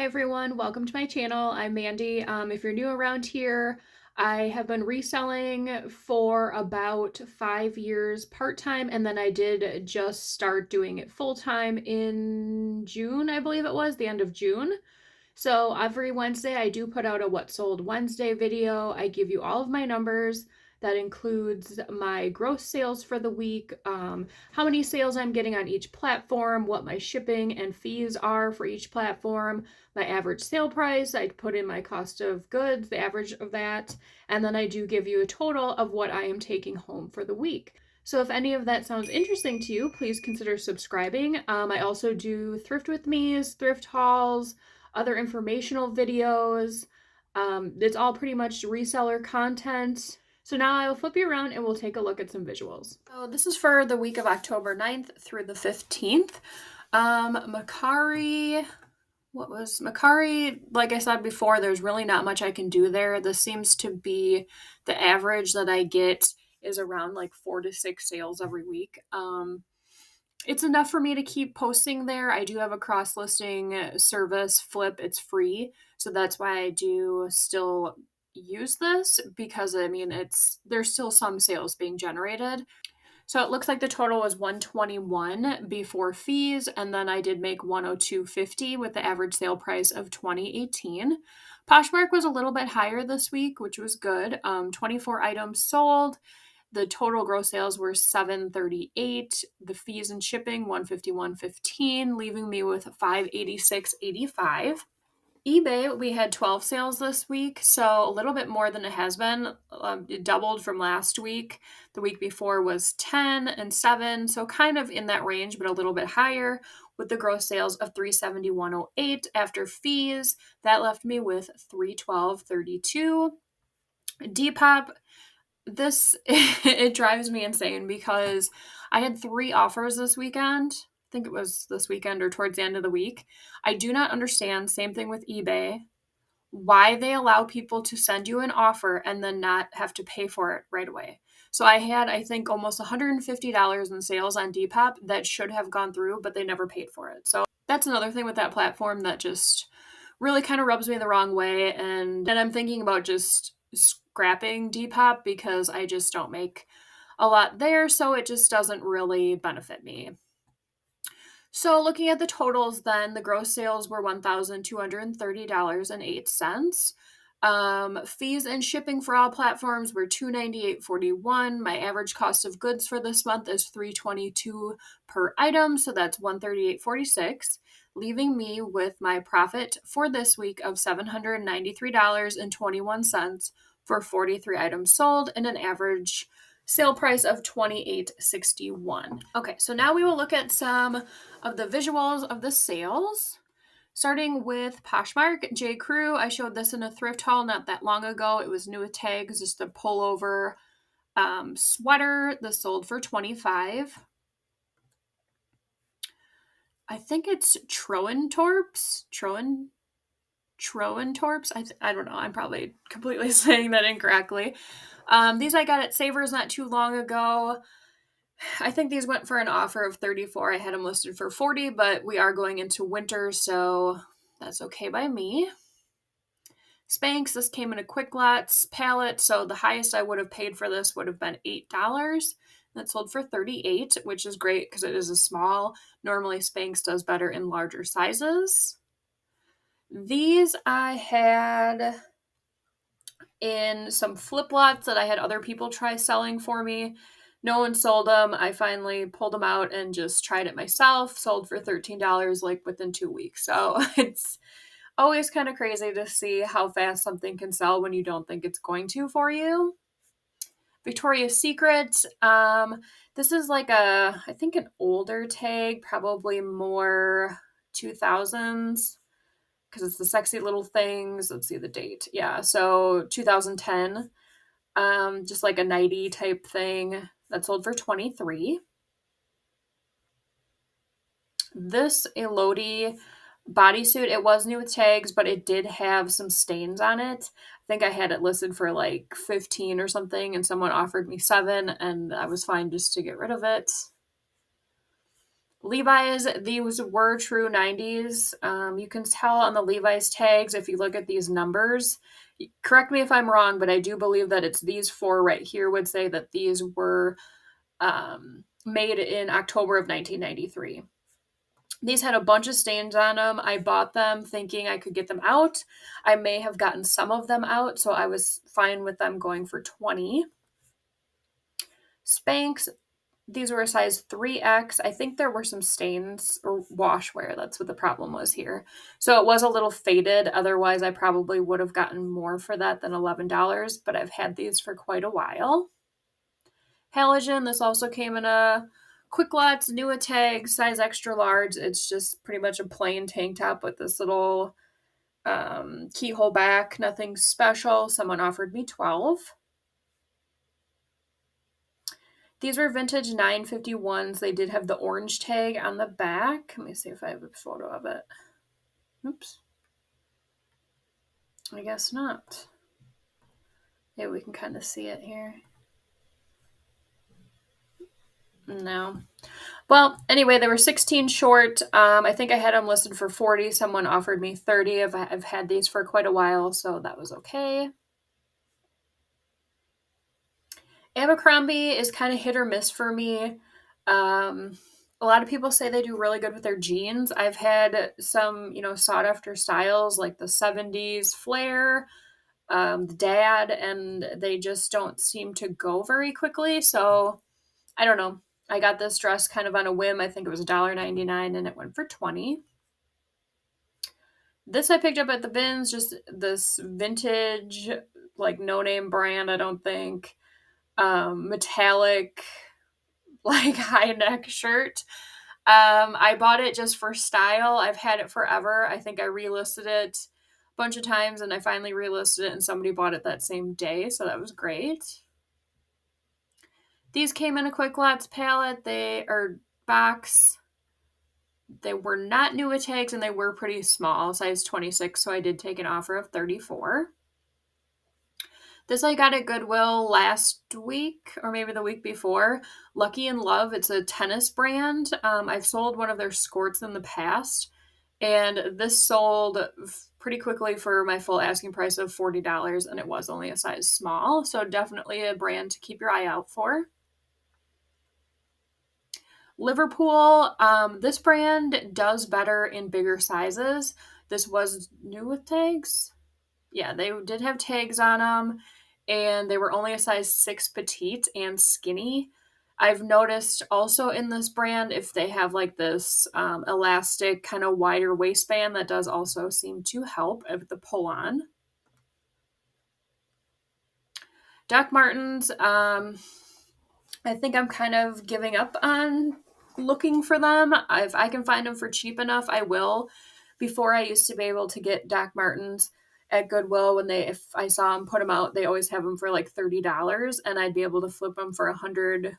everyone, welcome to my channel. I'm Mandy. If you're new around here, I have been reselling for about 5 years part-time, and then I did just start doing it full-time in June, I believe it was, the end of June. So every Wednesday I do put out a What Sold Wednesday video. I give you all of my numbers. That includes my gross sales for the week, how many sales I'm getting on each platform, what my shipping and fees are for each platform, my average sale price. I put in my cost of goods, the average of that, and then I do give you a total of what I am taking home for the week. So if any of that sounds interesting to you, please consider subscribing. I also do thrift with me's, thrift hauls, other informational videos. It's all pretty much reseller content. So now I will flip you around and we'll take a look at some visuals. So this is for the week of October 9th through the 15th. Mercari, like I said before, there's really not much I can do there. This seems to be the average that I get is around like 4 to 6 sales every week. It's enough for me to keep posting there. I do have a cross-listing service, Flip. It's free. So that's why I do still use this, because I mean, there's still some sales being generated. So it looks like the total was $121 before fees, and then I did make $102.50 with the average sale price of $20.18. Poshmark was a little bit higher this week, which was good. 24 items sold. The total gross sales were $738. The fees and shipping $151.15, leaving me with $586.85. eBay, we had 12 sales this week, so a little bit more than it has been. It doubled from last week. The week before was 10 and 7, so kind of in that range, but a little bit higher, with the gross sales of $371.08 after fees. That left me with $312.32. Depop, it drives me insane because I had 3 offers this weekend. I think it was this weekend or towards the end of the week. I do not understand, same thing with eBay, why they allow people to send you an offer and then not have to pay for it right away. So I had, I think, almost $150 in sales on Depop that should have gone through, but they never paid for it. So that's another thing with that platform that just really kind of rubs me the wrong way. And I'm thinking about just scrapping Depop because I just don't make a lot there, so it just doesn't really benefit me. So looking at the totals then, the gross sales were $1,230.08. Fees and shipping for all platforms were $298.41. My average cost of goods for this month is $322 per item, so that's $138.46, leaving me with my profit for this week of $793.21 for 43 items sold and an average sale price of $28.61. Okay, so now we will look at some of the visuals of the sales. Starting with Poshmark, J. Crew. I showed this in a thrift haul not that long ago. It was new with tags, just a pullover sweater. This sold for $25. I think it's Troentorps. I don't know. I'm probably completely saying that incorrectly. These I got at Savers not too long ago. I think these went for an offer of $34. I had them listed for $40, but we are going into winter, so that's okay by me. Spanx, this came in a Quick Lots palette, so the highest I would have paid for this would have been $8. That sold for $38, which is great because it is a small. Normally Spanx does better in larger sizes. These I had in some flip lots that I had other people try selling for me. No one sold them. I finally pulled them out and just tried it myself. Sold for $13 like within 2 weeks. So it's always kind of crazy to see how fast something can sell when you don't think it's going to for you. Victoria's Secret. This is like I think an older tag, probably more 2000s. Because it's the sexy little things. Let's see the date. Yeah, so 2010. Just like a nighty type thing that sold for $23. This Elodie bodysuit, it was new with tags, but it did have some stains on it. I think I had it listed for like $15 or something, and someone offered me $7, and I was fine just to get rid of it. Levi's, these were true 90s. You can tell on the Levi's tags if you look at these numbers. Correct me if I'm wrong, but I do believe that it's these four right here would say that these were made in October of 1993. These had a bunch of stains on them. I bought them thinking I could get them out. I may have gotten some of them out, so I was fine with them going for $20. Spanx, these were a size 3X. I think there were some stains or wash wear. That's what the problem was here. So it was a little faded. Otherwise, I probably would have gotten more for that than $11, but I've had these for quite a while. Halogen, this also came in a Quick Lots Nua tag, size extra large. It's just pretty much a plain tank top with this little keyhole back. Nothing special. Someone offered me 12. These were vintage 951s. They did have the orange tag on the back. Let me see if I have a photo of it. Oops. I guess not. Yeah, we can kind of see it here. No. Well, anyway, they were 16 short. I think I had them listed for 40. Someone offered me 30. I've had these for quite a while, so that was okay. Abercrombie is kind of hit or miss for me. A lot of people say they do really good with their jeans. I've had some, sought after styles like the 70s flare, the dad, and they just don't seem to go very quickly. So I don't know. I got this dress kind of on a whim. I think it was $1.99 and it went for 20. This I picked up at the bins, just this vintage, like no name brand, I don't think. Metallic, like high neck shirt. I bought it just for style. I've had it forever. I think I relisted it a bunch of times and I finally relisted it and somebody bought it that same day. So that was great. These came in a Quick Lots palette. Box. They were not Nua tags and they were pretty small, size 26. So I did take an offer of 34. This I got at Goodwill last week or maybe the week before. Lucky in Love. It's a tennis brand. I've sold one of their skirts in the past, and this sold pretty quickly for my full asking price of $40, and it was only a size small. So definitely a brand to keep your eye out for. Liverpool. This brand does better in bigger sizes. This was new with tags. Yeah, they did have tags on them, and they were only a size 6 petite and skinny. I've noticed also in this brand, if they have like this elastic kind of wider waistband, that does also seem to help with the pull on. Doc Martens, I think I'm kind of giving up on looking for them. If I can find them for cheap enough, I will. Before, I used to be able to get Doc Martens at Goodwill if I saw them put them out, they always have them for like $30 and I'd be able to flip them for 100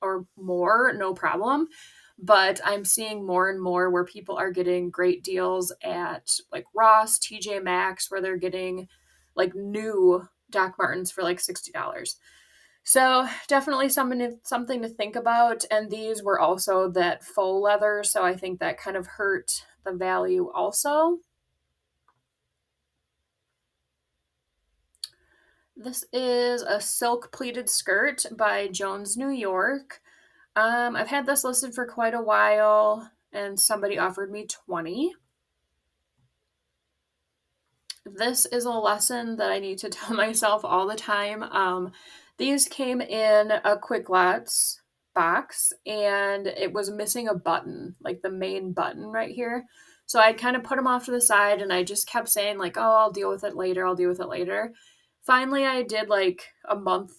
or more, no problem. But I'm seeing more and more where people are getting great deals at like Ross, TJ Maxx, where they're getting like new Doc Martens for like $60. So definitely something to think about. And these were also that faux leather, so I think that kind of hurt the value also. This is a silk pleated skirt by Jones, New York. I've had this listed for quite a while, and somebody offered me 20. This is a lesson that I need to tell myself all the time. These came in a Quick Lots box, and it was missing a button, like the main button right here. So I kind of put them off to the side, and I just kept saying like, oh, I'll deal with it later. I'll deal with it later. Finally, I did like a month,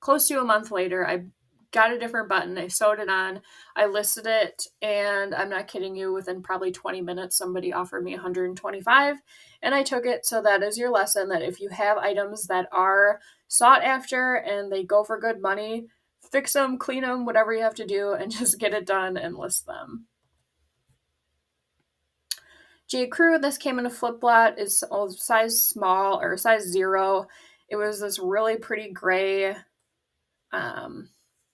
close to a month later, I got a different button. I sewed it on. I listed it, and I'm not kidding you, within probably 20 minutes, somebody offered me 125, and I took it. So that is your lesson, that if you have items that are sought after and they go for good money, fix them, clean them, whatever you have to do, and just get it done and list them. J. Crew, this came in a flip lot, is size small or size 0. It was this really pretty gray,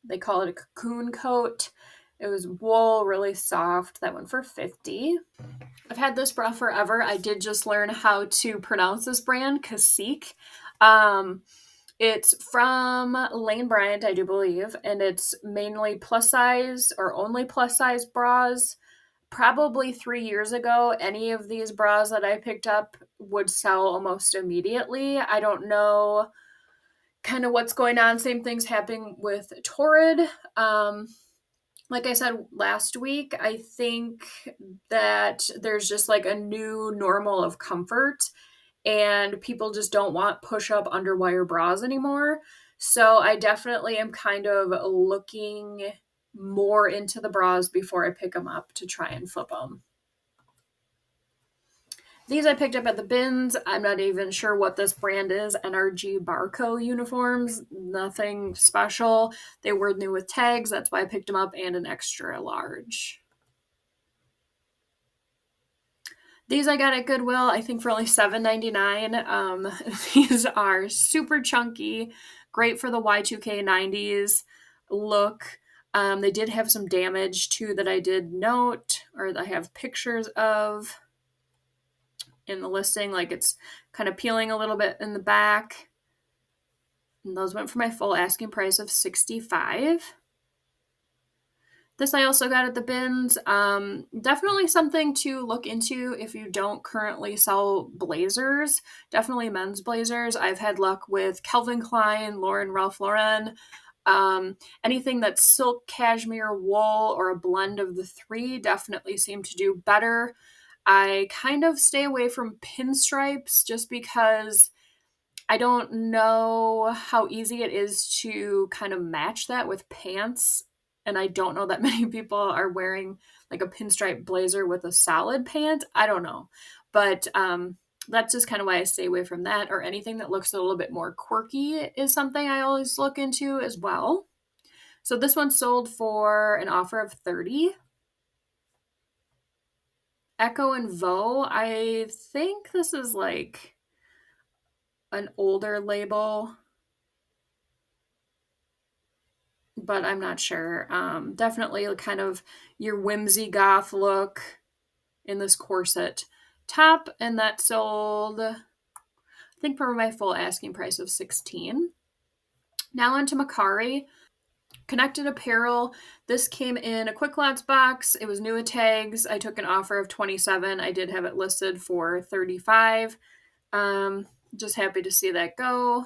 they call it a cocoon coat. It was wool, really soft. That went for $50. I've had this bra forever. I did just learn how to pronounce this brand, Cacique. It's from Lane Bryant, I do believe, and it's mainly plus size or only plus size bras. Probably 3 years ago, any of these bras that I picked up would sell almost immediately. I don't know kind of what's going on. Same things happening with Torrid. Like I said last week, I think that there's just like a new normal of comfort, and people just don't want push-up underwire bras anymore. So I definitely am kind of looking more into the bras before I pick them up to try and flip them. These I picked up at the bins. I'm not even sure what this brand is. NRG Barco uniforms. Nothing special. They were new with tags. That's why I picked them up, and an extra large. These I got at Goodwill, I think for only $7.99. These are super chunky, great for the Y2K 90s look. They did have some damage too that I did note, or I have pictures of in the listing, like it's kind of peeling a little bit in the back. And those went for my full asking price of $65. This I also got at the bins. Definitely something to look into if you don't currently sell blazers. Definitely men's blazers. I've had luck with Calvin Klein, Ralph Lauren. Anything that's silk, cashmere, wool, or a blend of the three definitely seem to do better. I kind of stay away from pinstripes just because I don't know how easy it is to kind of match that with pants. And I don't know that many people are wearing like a pinstripe blazer with a solid pant. I don't know. But that's just kind of why I stay away from that. Or anything that looks a little bit more quirky is something I always look into as well. So this one sold for an offer of $30. Echo and Vo, I think this is like an older label, but I'm not sure. Definitely kind of your whimsy goth look in this corset top, and that sold, I think, for my full asking price of $16. Now onto Mercari. Connected apparel. This came in a Quick Lots box. It was new with tags. I took an offer of $27. I did have it listed for $35. Just happy to see that go.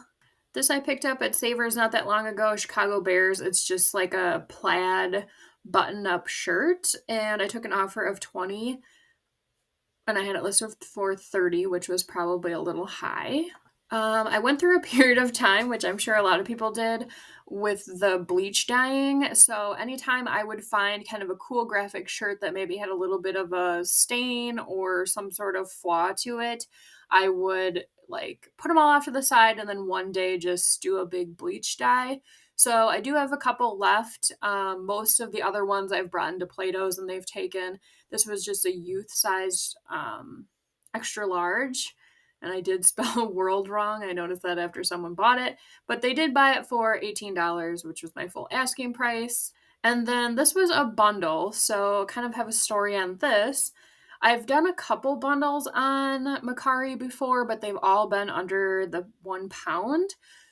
This I picked up at Savers not that long ago, Chicago Bears. It's just like a plaid button-up shirt, and I took an offer of $20, and I had it listed for $30, which was probably a little high. I went through a period of time, which I'm sure a lot of people did, with the bleach dyeing. So anytime I would find kind of a cool graphic shirt that maybe had a little bit of a stain or some sort of flaw to it, I would like put them all off to the side and then one day just do a big bleach dye. So I do have a couple left. Most of the other ones I've brought into Plato's and they've taken. This was just a youth sized extra large. And I did spell world wrong. I noticed that after someone bought it. But they did buy it for $18, which was my full asking price. And then this was a bundle. So kind of have a story on this. I've done a couple bundles on Mercari before, but they've all been under the £1.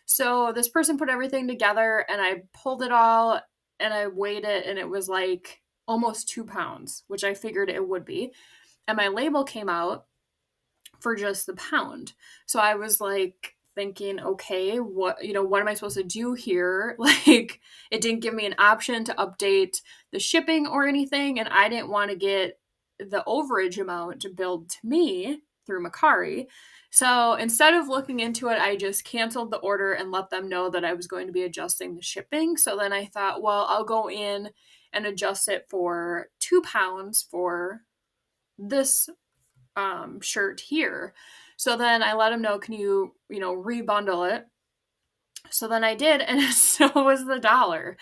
So this person put everything together and I pulled it all and I weighed it and it was like almost £2, which I figured it would be. And my label came out for just the pound. So I was like thinking, okay, what am I supposed to do here? Like, it didn't give me an option to update the shipping or anything, and I didn't want to get the overage amount billed to me through Mercari. So instead of looking into it, I just canceled the order and let them know that I was going to be adjusting the shipping. So then I thought, well, I'll go in and adjust it for £2 for this shirt here. So then I let him know, can you rebundle it? So then I did, and so was the dollar.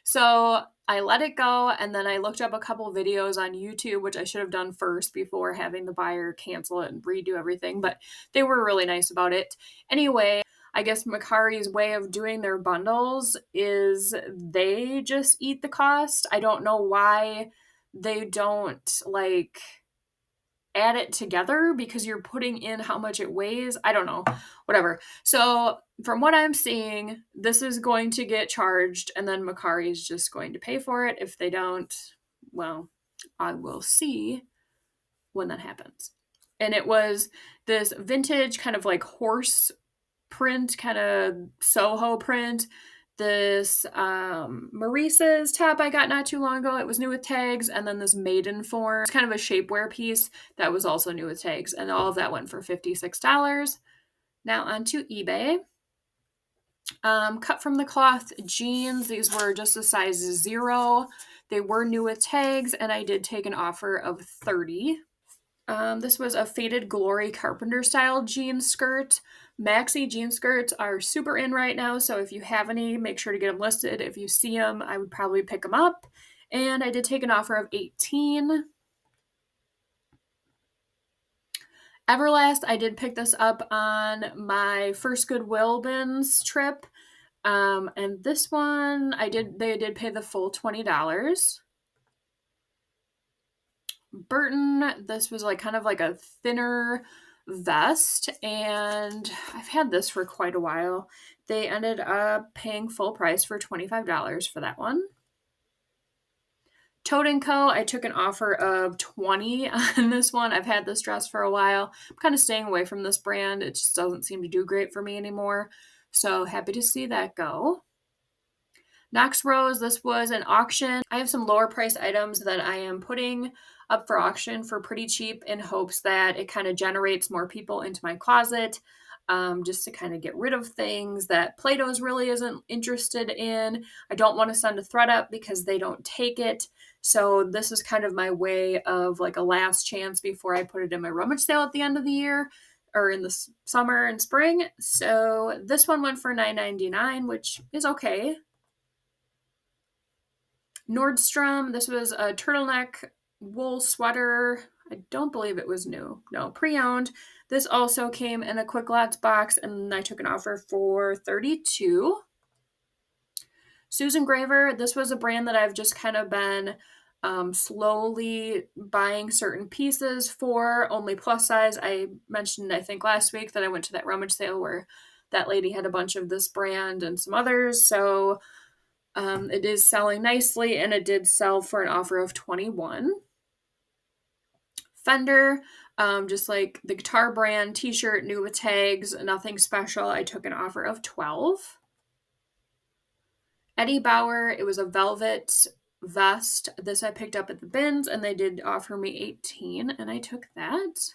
So I let it go, and then I looked up a couple videos on YouTube, which I should have done first before having the buyer cancel it and redo everything, but they were really nice about it. Anyway, I guess Mercari's way of doing their bundles is they just eat the cost. I don't know why they don't like add it together because you're putting in how much it weighs. I don't know. Whatever. So, from what I'm seeing, this is going to get charged and then Mercari is just going to pay for it. If they don't, well, I will see when that happens. And it was this vintage kind of like horse print, kind of Soho print. This Maurice's top I got not too long ago. It was new with tags. And then this maiden form. It's kind of a shapewear piece that was also new with tags. And all of that went for $56. Now onto eBay. Cut from the cloth jeans. These were just a size 0. They were new with tags. And I did take an offer of $30. This was a Faded Glory carpenter style jean skirt. Maxi jean skirts are super in right now, so if you have any, make sure to get them listed. If you see them, I would probably pick them up. And I did take an offer of $18. Everlast, I did pick this up on my first Goodwill bins trip. And this one, they did pay the full $20. Burton, this was like kind of like a thinner vest, and I've had this for quite a while. They ended up paying full price for $25 for that one. Toad & Co., I took an offer of $20 on this one. I've had this dress for a while. I'm kind of staying away from this brand. It just doesn't seem to do great for me anymore. So happy to see that go. Knox Rose, this was an auction. I have some lower price items that I am putting up for auction for pretty cheap in hopes that it kind of generates more people into my closet, just to kind of get rid of things that Plato's really isn't interested in. I don't want to send a thread up because they don't take it. So this is kind of my way of like a last chance before I put it in my rummage sale at the end of the year or in the summer and spring. So this one went for $9.99, which is okay. Nordstrom, this was a turtleneck wool sweater. I don't believe it was new. No, pre-owned. This also came in a Quick Lots box, and I took an offer for $32. Susan Graver, this was a brand that I've just kind of been slowly buying certain pieces for, only plus size. I mentioned, I think last week, that I went to that rummage sale where that lady had a bunch of this brand and some others, so it is selling nicely, and it did sell for an offer of $21. Fender, just like the guitar brand, t-shirt, new with tags, nothing special. I took an offer of $12. Eddie Bauer, it was a velvet vest. This I picked up at the bins, and they did offer me $18, and I took that.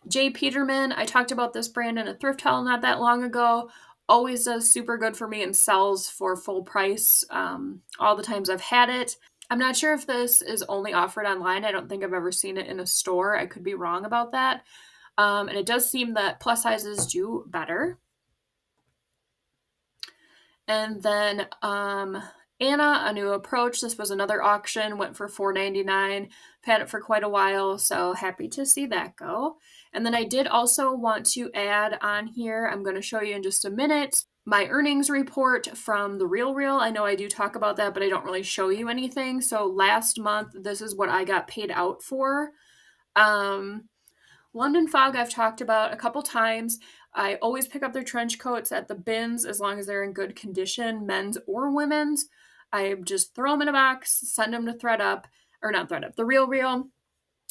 J. Peterman, I talked about this brand in a thrift haul not that long ago. Always does super good for me and sells for full price all the times I've had it. I'm not sure if this is only offered online. I don't think I've ever seen it in a store. I could be wrong about that. And it does seem that plus sizes do better. And then Anna, a new approach. This was another auction, went for $4.99. I've had it for quite a while, so happy to see that go. And then I did also want to add on here, I'm going to show you in just a minute, my earnings report from the RealReal. I know I do talk about that, but I don't really show you anything. So last month, this is what I got paid out for. London Fog I've talked about a couple times. I always pick up their trench coats at the bins as long as they're in good condition, men's or women's. I just throw them in a box, send them to the RealReal.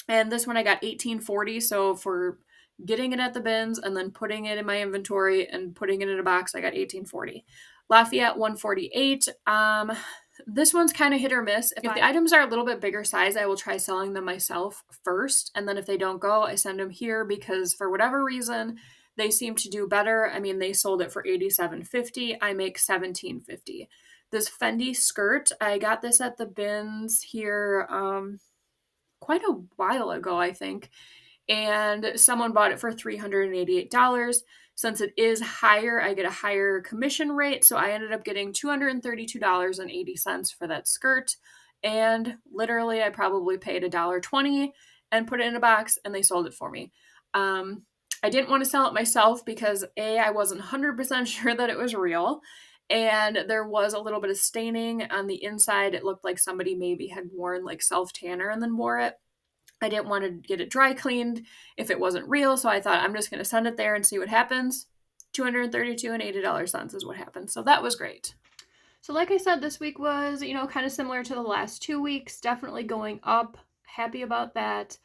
And this one I got $18.40. So for getting it at the bins and then putting it in my inventory and putting it in a box, I got $18.40. Lafayette $148. This one's kind of hit or miss. If the items are a little bit bigger size, I will try selling them myself first. And then if they don't go, I send them here because for whatever reason, they seem to do better. I mean, they sold it for $87.50. I make $17.50. This Fendi skirt, I got this at the bins here quite a while ago, I think. And someone bought it for $388. Since it is higher, I get a higher commission rate. So I ended up getting $232.80 for that skirt. And literally, I probably paid $1.20 and put it in a box, and they sold it for me. I didn't want to sell it myself because I wasn't 100% sure that it was real. And there was a little bit of staining on the inside. It looked like somebody maybe had worn like self tanner and then wore it. I didn't want to get it dry cleaned if it wasn't real, so I thought I'm just going to send it there and see what happens. $232.80 is what happened. So that was great. So like I said, this week was, kind of similar to the last 2 weeks, definitely going up. Happy about that.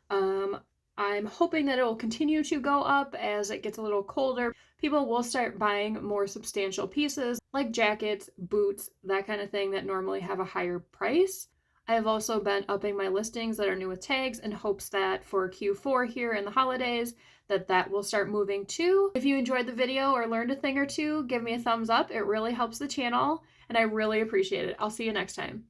I'm hoping that it will continue to go up as it gets a little colder. People will start buying more substantial pieces like jackets, boots, that kind of thing that normally have a higher price. I have also been upping my listings that are new with tags in hopes that for Q4 here in the holidays, that will start moving too. If you enjoyed the video or learned a thing or two, give me a thumbs up. It really helps the channel and I really appreciate it. I'll see you next time.